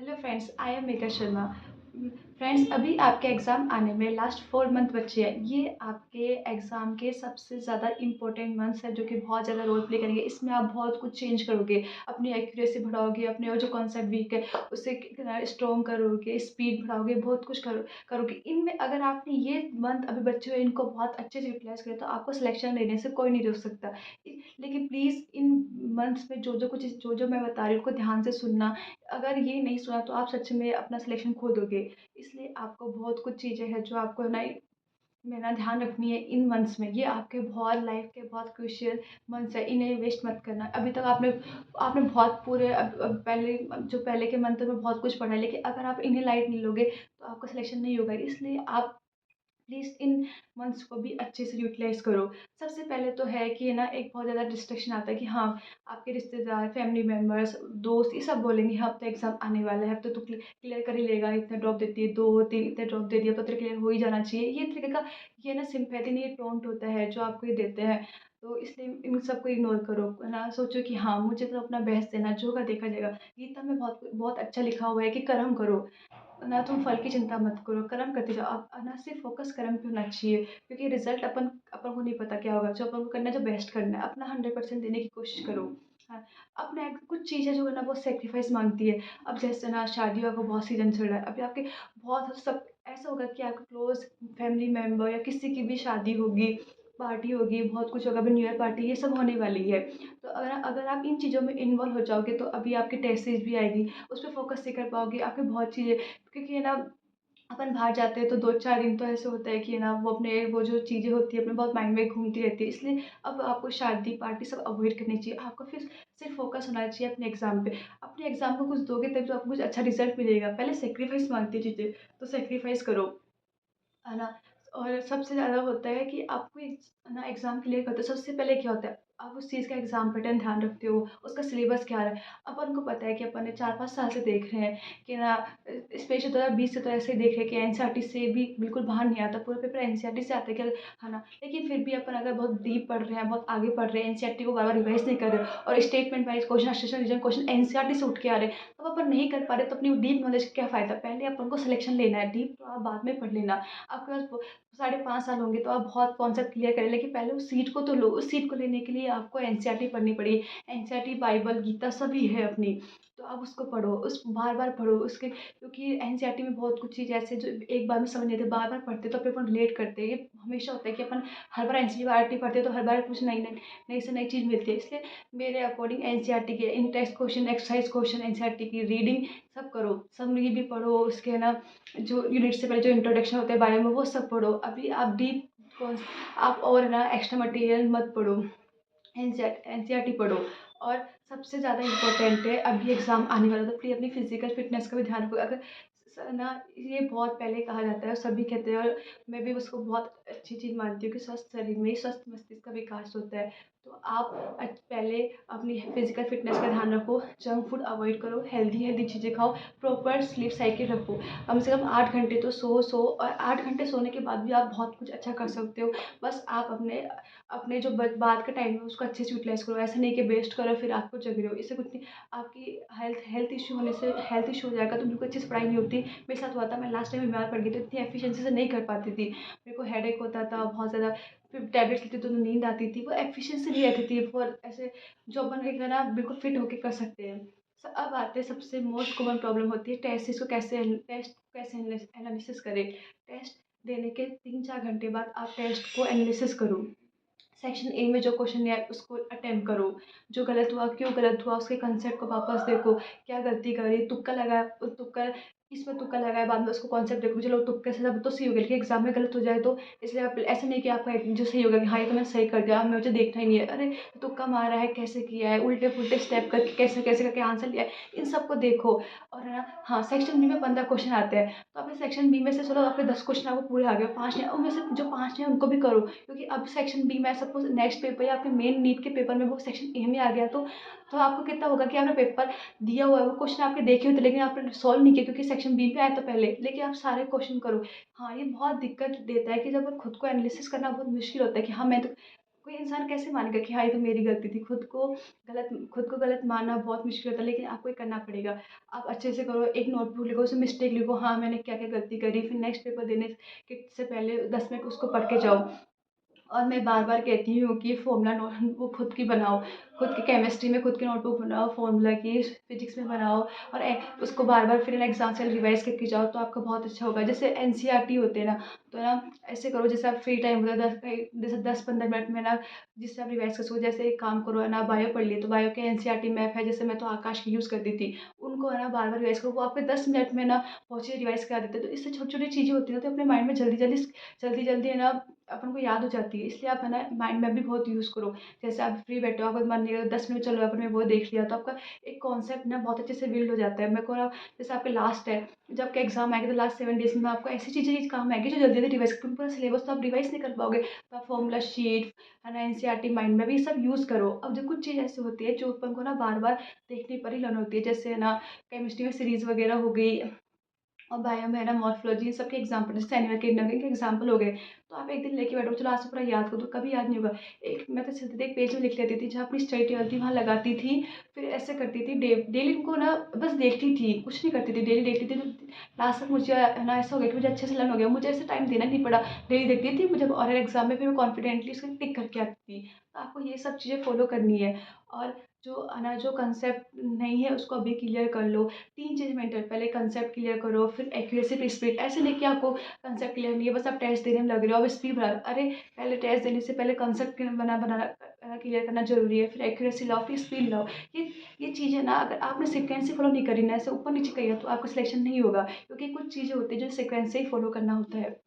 Hello friends, I am Megha Sharma. Friends, अभी आपके exam आने में लास्ट 4 मंथ बचे हैं। ये आपके एग्ज़ाम के सबसे ज़्यादा इम्पोर्टेंट मंथ्स हैं जो कि बहुत ज़्यादा रोल प्ले करेंगे। इसमें आप बहुत कुछ चेंज करोगे, अपनी एक्यूरेसी बढ़ाओगे, अपने और जो कॉन्सेप्ट वीक है उसे स्ट्रॉन्ग करोगे, स्पीड बढ़ाओगे, बहुत कुछ करोगे। इनमें अगर आपने ये मंथ अभी बचे हुए इनको बहुत अच्छे से यूटिलाइज़ किया तो आपको सिलेक्शन लेने से कोई नहीं रोक सकता। लेकिन प्लीज़ इन मंथ्स में जो मैं बता रही हूँ उनको ध्यान से सुनना। अगर ये नहीं सुना तो आप सच में अपना सिलेक्शन खो दोगे। इसलिए आपको बहुत कुछ चीज़ें हैं जो आपको ना ध्यान रखनी है इन मंथ्स में। ये आपके बहुत लाइफ के बहुत क्रूशियल मंथ्स है, इन्हें वेस्ट मत करना। अभी तक आपने आपने बहुत पूरे अब पहले के मंथ में बहुत कुछ पढ़ा है, लेकिन अगर आप इन्हें लाइट नहीं लोगे तो आपका सिलेक्शन नहीं होगा। इसलिए आप प्लीज़ इन मंथ्स को भी अच्छे से यूटिलाइज़ करो। सबसे पहले तो है कि ना एक बहुत ज़्यादा डिस्ट्रैक्शन आता है कि हाँ, आपके रिश्तेदार, फैमिली मेंबर्स, दोस्त ये सब बोलेंगे हाँ, अब तो एग्ज़ाम आने वाला है, अब तो तू क्लियर कर ही लेगा, इतने ड्रॉप देती है, 2-3 इतने ड्रॉप दे दिया, अब तो तेरा क्लियर हो ही जाना चाहिए। ये तरीके का ये ना सिम्पैथी नहीं, ये टोंट होता है जो आपको ये देते हैं। तो इसलिए इन सबको इग्नोर करो, है ना? सोचो कि हाँ, मुझे तो अपना बेस्ट देना है, जो होगा देखा जाएगा। गीता में बहुत बहुत अच्छा लिखा हुआ है कि कर्म करो। ना तुम फल की चिंता मत करो, कर्म करते जाओ। अब ना सिर्फ फोकस कर्म पे होना चाहिए, क्योंकि रिजल्ट अपन अपन को नहीं पता क्या होगा। जो अपन को करना है, जो बेस्ट करना है, अपना 100% देने की कोशिश करो। हाँ, अपने कुछ चीज़ें जो है ना वो सेक्रीफाइस मांगती है। अब जैसे ना शादियों का बहुत सीजन चल रहा है, अभी आपके बहुत सब ऐसा होगा कि आपके क्लोज फैमिली मेम्बर या किसी की भी शादी होगी, पार्टी होगी, बहुत कुछ होगा, अभी न्यू ईयर पार्टी, ये सब होने वाली है। तो अगर अगर आप इन चीज़ों में इन्वॉल्व हो जाओगे तो अभी आपकी टेस्ट सीरीज भी आएगी, उस पर फोकस नहीं कर पाओगे। आपकी बहुत चीज़ें, क्योंकि है ना अपन बाहर जाते हैं तो 2-4 दिन तो ऐसे होता है कि है ना वो जो चीज़ें होती है अपने बहुत माइंड में घूमती रहती है। इसलिए अब आपको शादी पार्टी सब अवॉइड करनी चाहिए। आपको फिर सिर्फ फोकस होना चाहिए अपने एग्जाम पे। अपने एग्जाम को कुछ दोगे तभी तो आपको कुछ अच्छा रिजल्ट मिलेगा। पहले सेक्रीफाइस मांगती है चीज़ें, तो सेक्रीफाइस करो, है ना? और सबसे ज़्यादा होता है कि आपको ना एग्ज़ाम क्लियर करते हो सबसे पहले क्या होता है, आप उस चीज़ का एग्ज़ाम पैटर्न ध्यान रखते हो, उसका सिलेबस क्या है। अपन को पता है कि अपन ने 4-5 साल से देख रहे हैं कि ना स्पेशली 2020 से तो ऐसे ही देख रहे हैं कि एनसीईआरटी से भी बिल्कुल बाहर नहीं आता, पूरा पेपर एनसीईआरटी से आता है क्या, है ना? लेकिन फिर भी अपन अगर बहुत डीप पढ़ रहे हैं, बहुत आगे पढ़ रहे हैं, एनसीईआरटी को बार-बार रिवाइज़ नहीं कर रहे और statement wise question, assertion reason question NCERT से उठ के आ रहे हैं, तब अपन नहीं कर पा रहे तो अपनी डीप नॉलेज का क्या फ़ायदा? पहले अपन को सिलेक्शन लेना है, डीप तो आप बाद में पढ़ लेना। आपके पास 5.5 साल होंगे तो आप बहुत कॉन्सेप्ट क्लियर करें, लेकिन पहले उस सीट को तो लो। उस सीट को लेने के लिए आपको एनसीईआरटी पढ़नी पड़ेगी। एनसीईआरटी, बाइबल, गीता सभी है अपनी, तो आप उसको पढ़ो, उस बार-बार पढ़ो उसके, क्योंकि एनसीईआरटी में बहुत कुछ चीज़ ऐसे जो एक बार में समझ नहीं आते, बार-बार पढ़ते तो फिर अपन रिलेट करते हैं। ये हमेशा होता है कि अपन हर बार एनसीईआरटी पढ़ते हैं तो हर बार कुछ नई से नई चीज़ मिलती है। इसलिए मेरे अकॉर्डिंग एनसीईआरटी के इन test question, exercise question, NCERT की रीडिंग सब करो। समरी भी पढ़ो, उसके ना जो यूनिट से पहले जो इंट्रोडक्शन होता है बायो में वो सब पढ़ो। अभी आप डीप कौन आप और ना एक्स्ट्रा मटेरियल मत पढ़ो, एनसीईआरटी पढ़ो। और सबसे ज़्यादा इम्पोर्टेंट है, अभी एग्ज़ाम आने वाला है तो प्लीज़ अपनी फिजिकल फिटनेस का भी ध्यान रखो। अगर ना ये बहुत पहले कहा जाता है और सभी कहते हैं, और मैं भी उसको बहुत अच्छी चीज़ मानती हूँ कि स्वस्थ शरीर में ही स्वस्थ मस्तिष्क का विकास होता है। तो आप पहले अपनी फिजिकल फिटनेस का ध्यान रखो, जंक फूड अवॉइड करो, हेल्दी हेल्दी चीज़ें खाओ, प्रॉपर स्लीप साइकिल रखो। कम से कम 8 घंटे तो सो और 8 घंटे सोने के बाद भी आप बहुत कुछ अच्छा कर सकते हो। बस आप अपने अपने जो बाद का टाइम है उसको अच्छे से यूटिलाइज़ करो। ऐसा नहीं कि वेस्ट करो फिर रात को जग रहे हो, इससे कुछ नहीं। आपकी हेल्थ इश्यू होने से हेल्थ इश्यू हो जाएगा तो बिल्कुल अच्छे से पढ़ाई नहीं होती। मेरे साथ हुआ था, मैं लास्ट टाइम बीमार पड़ गई थी, इतनी एफिशिएंसी से नहीं कर पाती थी। मेरे को हेडेक होता था बहुत ज़्यादा, फिर टैबलेट्स लेती तो नींद आती थी, वो एफिशिएंसी नहीं रहती थी फॉर ऐसे जो अपन एक है ना बिल्कुल फिट होके कर सकते हैं। अब आते हैं सबसे मोस्ट कॉमन प्रॉब्लम होती है टेस्ट को कैसे एनालिसिस करें। टेस्ट देने के 3-4 घंटे बाद आप टेस्ट को एनालिसिस करो। सेक्शन ए में जो क्वेश्चन है उसको अटेम्प्ट करो। जो गलत हुआ, क्यों गलत हुआ, उसके कंसेप्ट को वापस देखो, क्या गलती करी, तुक्का लगाया, तुक्का इसमें तुक्का लगाया, बाद में उसको कॉन्सेप्ट देखो, चलो तुक्के से सब तो सही हो गया, लेकिन एग्जाम में गलत हो जाए तो इसलिए आप ऐसा नहीं कि आपका जो सही होगा कि हाँ ये तो मैंने सही कर दिया, अब मुझे देखना ही नहीं है। अरे तुक्का मारा है, कैसे किया है, उल्टे पुल्टे स्टेप करके कैसे कैसे करके आंसर लिया है, इन सबको देखो। और है ना, हाँ, सेक्शन बी में 15 क्वेश्चन आते हैं, तो आपने सेक्शन बी में से चलो आपके 10 क्वेश्चन आपको पूरे आ गए, 5 नहीं, उनमें से जो 5 हैं उनको भी करो, क्योंकि अब सेक्शन बी में सपोज नेक्स्ट पेपर या आपके मेन नीट के पेपर में वो सेक्शन ए में आ गया तो आपको कितना होगा कि आपने पेपर दिया हुआ है, वो क्वेश्चन आपके देखे हुए थे लेकिन आपने सॉल्व नहीं किया क्योंकि सेक्शन बी में आया था पहले, लेकिन आप सारे क्वेश्चन करो। हाँ, ये बहुत दिक्कत देता है कि जब खुद को एनालिसिस करना बहुत मुश्किल होता है कि हाँ मैं तो कोई इंसान कैसे मानेगा कि हाँ, ये तो मेरी गलती थी। खुद को गलत मानना बहुत मुश्किल होता है, लेकिन आपको ये करना पड़ेगा। आप अच्छे से करो, एक नोटबुक लिखो, उसमें मिस्टेक लिखो, हाँ, मैंने क्या-क्या गलती करी, फिर नेक्स्ट पेपर देने के से पहले 10 मिनट उसको पढ़ के जाओ। और मैं बार-बार कहती हूँ कि फ़ॉर्मूला नो वो खुद की बनाओ, खुद की केमिस्ट्री में खुद की नोटबुक बनाओ फ़ॉर्मूला की, फिज़िक्स में बनाओ और उसको बार-बार फिर एग्ज़ाम से रिवाइज़ करके जाओ तो आपका बहुत अच्छा होगा। जैसे एनसीईआरटी होते हैं ना, तो ना ऐसे करो जैसे आप फ्री टाइम होता है 10-15 मिनट में ना जिससे आप रिवाइज़ कर सको। जैसे एक काम करो है ना, बायो पढ़ ली तो बायो के एनसीईआरटी मैप है, जैसे मैं तो आकाश की यूज़ करती थी। उनको है ना बार-बार रिवाइज़ करो, वो आपके 10 मिनट में ना बहुत चीज़ें रिवाइज़ करा देते हैं। तो इससे छोटी-छोटी चीज़ें होती हैं ना, तो अपने माइंड में जल्दी-जल्दी है ना अपन को याद हो जाती है। इसलिए आप है ना माइंड मैप भी बहुत यूज़ करो। जैसे आप फ्री बैठे हो, आपका मन नहीं है, 10 मिनट चलो आपने वो देख लिया, तो आपका एक कॉन्सेप्ट ना बहुत अच्छे से बिल्ड हो जाता है। मेरे को ना जैसे आपके लास्ट है, जब आपके एग्ज़ाम आएँगे तो लास्ट 7 डेज़ में आपको ऐसी चीज़ें काम आएँगी जो जल्दी-जल्दी रिवाइज़, क्योंकि पूरा सिलेबस तो आप रिवाइज़ नहीं कर पाओगे। तो आप फॉर्मूला शीट है ना, एनसीईआरटी माइंड मैप ये सब यूज़ करो। अब जो कुछ चीज़ ऐसी होती है जो अपन को ना बार-बार देखने पर ही लर्न होती है। जैसे है ना केमिस्ट्री में सीरीज़ वगैरह हो गई और बायो में है ना मॉर्फोलॉजी, सबके एग्जाम्पल, जैसे एनिमल किडनैपिंग के एग्जाम्पल हो गए। तो आप एक दिन लेके बैठो, चलो आज से पूरा याद कर दो, कभी याद नहीं होगा। एक मैं तो चलती थी, एक पेज में लिख लेती थी, जहाँ अपनी स्टडी टेबल थी वहाँ लगाती थी, फिर ऐसे करती थी डेली उनको ना बस देखती थी, कुछ नहीं करती थी, डेली देखती थी। तो लास्ट तक मुझे है ना ऐसा हो गया कि मुझे अच्छे से लर्न हो गया, मुझे ऐसे टाइम देना नहीं पड़ा। डेली देखती थी, मुझे और एग्जाम में फिर मैं कॉन्फिडेंटली उसको टिक करके आती थी। तो आपको ये सब चीज़ें फॉलो करनी है। और जो है ना जो कंसेप्ट नहीं है उसको अभी क्लियर कर लो। 3 चीज़ मेंटर, पहले कंसेप्ट क्लियर करो, फिर एक्यूरेसी पे स्पीड। ऐसे नहीं कि आपको कंसेप्ट क्लियर नहीं है, बस आप टेस्ट देने में लग रहे हो, अब स्पीड बढ़ा लो। अरे! पहले टेस्ट देने से पहले कंसेप्ट बनाना क्लियर करना ज़रूरी है, फिर एक्यूरेसी लाओ, फिर स्पीड लाओ। ये ये चीज़ें ना अगर आपने सीक्वेंस ही फॉलो नहीं करी ना, ऐसे ऊपर-नीचे करी है, तो आपका सिलेक्शन नहीं होगा, क्योंकि कुछ चीज़ें होती हैं जो सीक्वेंस से ही फॉलो करना होता है।